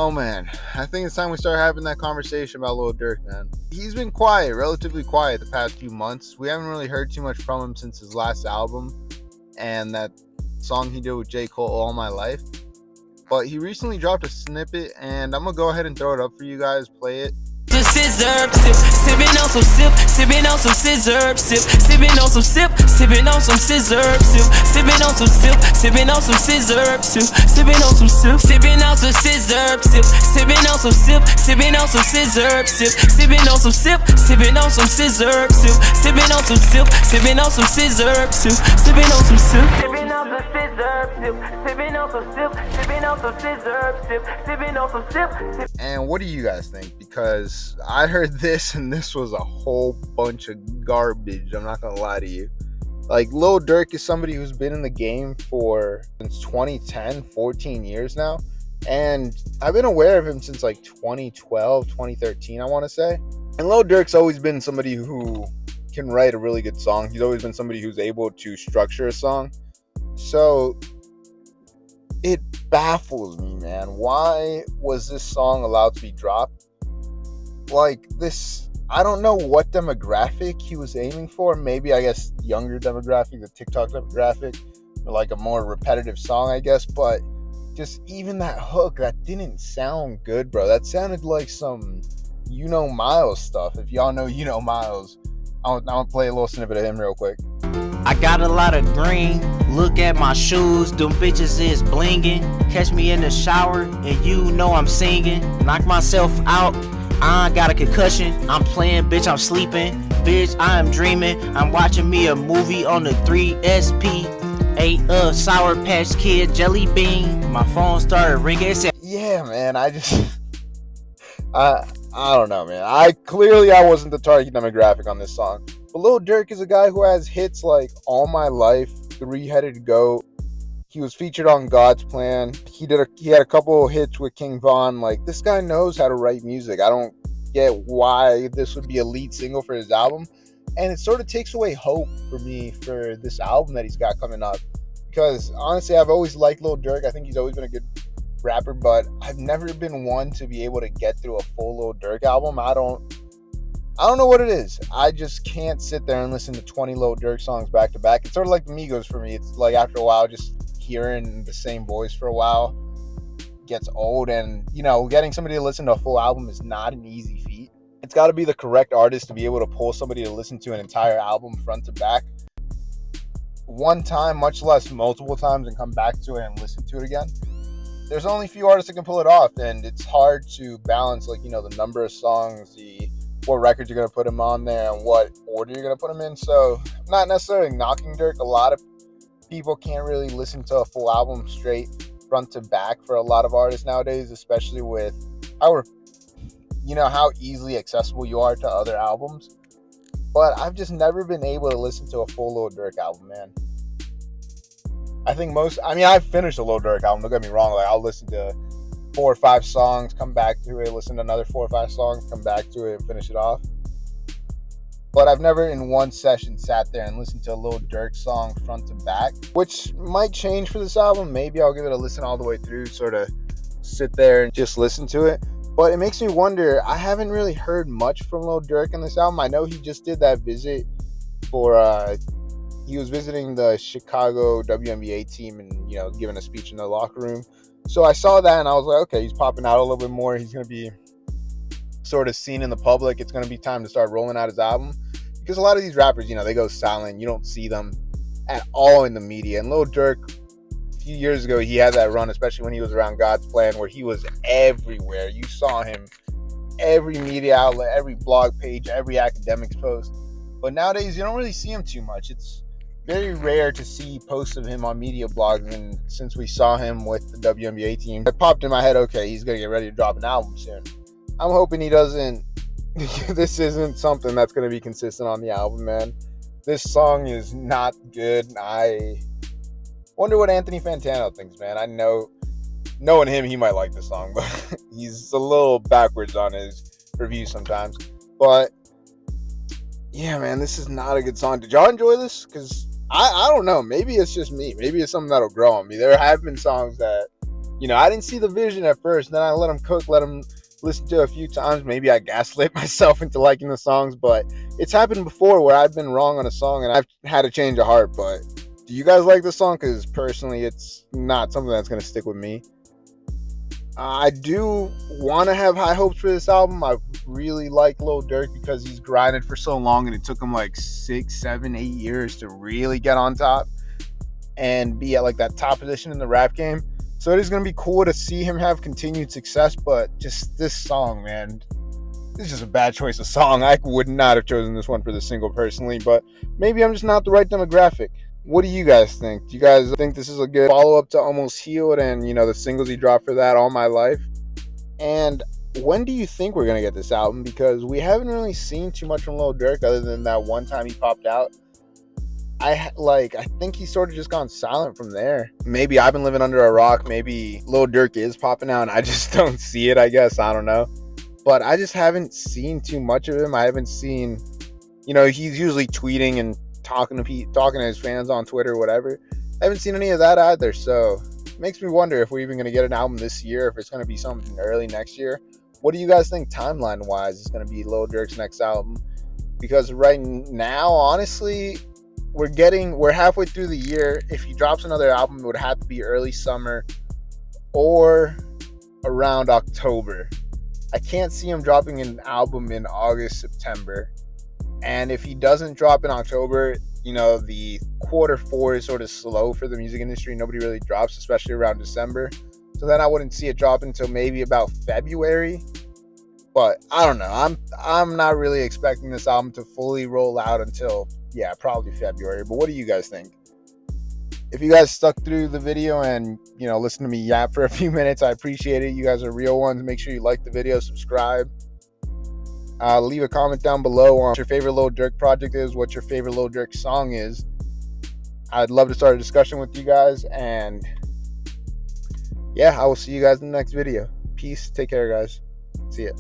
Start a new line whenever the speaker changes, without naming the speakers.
Oh man, I think it's time we start having that conversation about Lil Durk, man. He's been quiet, relatively quiet the past few months. We haven't really heard too much from him since his last album and that song he did with J. Cole, All My Life. But he recently dropped a snippet, and I'm gonna go ahead and throw it up for you guys, play it.
The scissor sip, sipping on some sip, sipping on some scissor sip, sipping on some sip, sipping on some scissor sip, sipping on some sip, sipping on some scissor sip, sipping on some sip, sipping on some scissor sip, sipping on some sip, sipping on some scissor sip, sipping on some sip, sipping on some scissor sip, sipping on some sip, sipping on some scissor sip, sipping on some sip, sipping on some scissor sip, sipping on some sip, sipping on some scissor sip, sipping on some sip.
And what do you guys think? Because I heard this and this was a whole bunch of garbage. I'm not gonna lie to you. Like, Lil Durk is somebody who's been in the game for since 2010, 14 years now. And I've been aware of him since like 2012, 2013, I want to say. And Lil Durk's always been somebody who can write a really good song. He's always been somebody who's able to structure a song. So it baffles me, man. Why was this song allowed to be dropped? Like, this, I don't know what demographic he was aiming for. Maybe, I guess, younger demographic, the TikTok demographic, like a more repetitive song, I guess. But just even that hook, that didn't sound good, bro. That sounded like some Miles stuff. If y'all know Miles, I'm gonna play a little snippet of him real quick.
I got a lot of green, look at my shoes, them bitches is blinging. Catch me in the shower and you know I'm singing. Knock myself out, I got a concussion. I'm playing, bitch, I'm sleeping. Bitch, I am dreaming. I'm watching me a movie on the 3SP. Ate a Sour Patch Kid jelly bean. My phone started ringing. It said,
yeah, man, I don't know, man. I wasn't the target demographic on this song. But Lil Durk is a guy who has hits like All My Life, Three-Headed Goat. He was featured on God's Plan. He had a couple hits with King Von. Like, this guy knows how to write music. I don't get why this would be a lead single for his album. And it sort of takes away hope for me for this album that he's got coming up. Because honestly, I've always liked Lil Durk. I think he's always been a good rapper, but I've never been one to be able to get through a full Lil Durk album. I don't know what it is. I just can't sit there and listen to 20 Lil Durk songs back to back. It's sort of like the Migos for me. It's like, after a while, just hearing the same voice for a while gets old. And, getting somebody to listen to a full album is not an easy feat. It's got to be the correct artist to be able to pull somebody to listen to an entire album front to back one time, much less multiple times, and come back to it and listen to it again. There's only a few artists that can pull it off, and it's hard to balance, the number of songs, what records you're going to put them on there, and what order you're going to put them in. So, not necessarily knocking Durk. A lot of people can't really listen to a full album straight front to back for a lot of artists nowadays, especially with how easily accessible you are to other albums. But I've just never been able to listen to a full Lil Durk album, man. I've finished a Lil Durk album, don't get me wrong. Like, I'll listen to 4 or 5 songs, come back to it, listen to another 4 or 5 songs, come back to it, and finish it off. But I've never in one session sat there and listened to a Lil Durk song front to back, which might change for this album. Maybe I'll give it a listen all the way through, sort of sit there and just listen to it. But it makes me wonder, I haven't really heard much from Lil Durk in this album. I know he just did that visit he was visiting the Chicago WNBA team and, giving a speech in the locker room. So I saw that and I was like, okay, he's popping out a little bit more. He's going to be sort of seen in the public. It's going to be time to start rolling out his album. Because a lot of these rappers, they go silent. You don't see them at all in the media. And Lil Durk, a few years ago, he had that run, especially when he was around God's Plan, where he was everywhere. You saw him every media outlet, every blog page, every academics post. But nowadays, you don't really see him too much. It's very rare to see posts of him on media blogs, and since we saw him with the WNBA team, it popped in my head, okay, he's going to get ready to drop an album soon. I'm hoping he doesn't, this isn't something that's going to be consistent on the album, man. This song is not good. I wonder what Anthony Fantano thinks, man. I know, knowing him, he might like the song, but he's a little backwards on his reviews sometimes. But yeah, man, this is not a good song. Did y'all enjoy this? Because I don't know. Maybe it's just me. Maybe it's something that'll grow on me. There have been songs that I didn't see the vision at first. Then I let him cook, let him listen to it a few times. Maybe I gaslit myself into liking the songs, but it's happened before where I've been wrong on a song and I've had a change of heart. But do you guys like the song? Because personally, it's not something that's going to stick with me. I do want to have high hopes for this album. I really like Lil Durk because he's grinded for so long and it took him like 6, 7, 8 years to really get on top and be at like that top position in the rap game. So it is going to be cool to see him have continued success, but just this song, man, this is just a bad choice of song. I would not have chosen this one for the single personally, but maybe I'm just not the right demographic. What do you guys think? Do you guys think this is a good follow-up to Almost Healed and, the singles he dropped for that, All My Life? And when do you think we're going to get this album? Because we haven't really seen too much from Lil Durk other than that one time he popped out. I think he's sort of just gone silent from there. Maybe I've been living under a rock. Maybe Lil Durk is popping out and I just don't see it, I guess. I don't know. But I just haven't seen too much of him. I haven't seen, he's usually tweeting and talking to his fans on Twitter or whatever. I haven't seen any of that either. So it makes me wonder if we're even going to get an album this year, if it's going to be something early next year. What do you guys think timeline-wise is going to be Lil Durk's next album? Because right now, honestly, we're halfway through the year. If he drops another album, it would have to be early summer or around October. I can't see him dropping an album in August, September. And if he doesn't drop in October, the Q4 is sort of slow for the music industry. Nobody really drops, especially around December. So then I wouldn't see it drop until maybe about February. But I don't know. I'm not really expecting this album to fully roll out until, probably February. But what do you guys think? If you guys stuck through the video and, listen to me yap for a few minutes, I appreciate it. You guys are real ones. Make sure you like the video, subscribe. Leave a comment down below on what your favorite Lil Durk project is, what your favorite Lil Durk song is. I'd love to start a discussion with you guys. And I will see you guys in the next video. Peace. Take care, guys. See ya.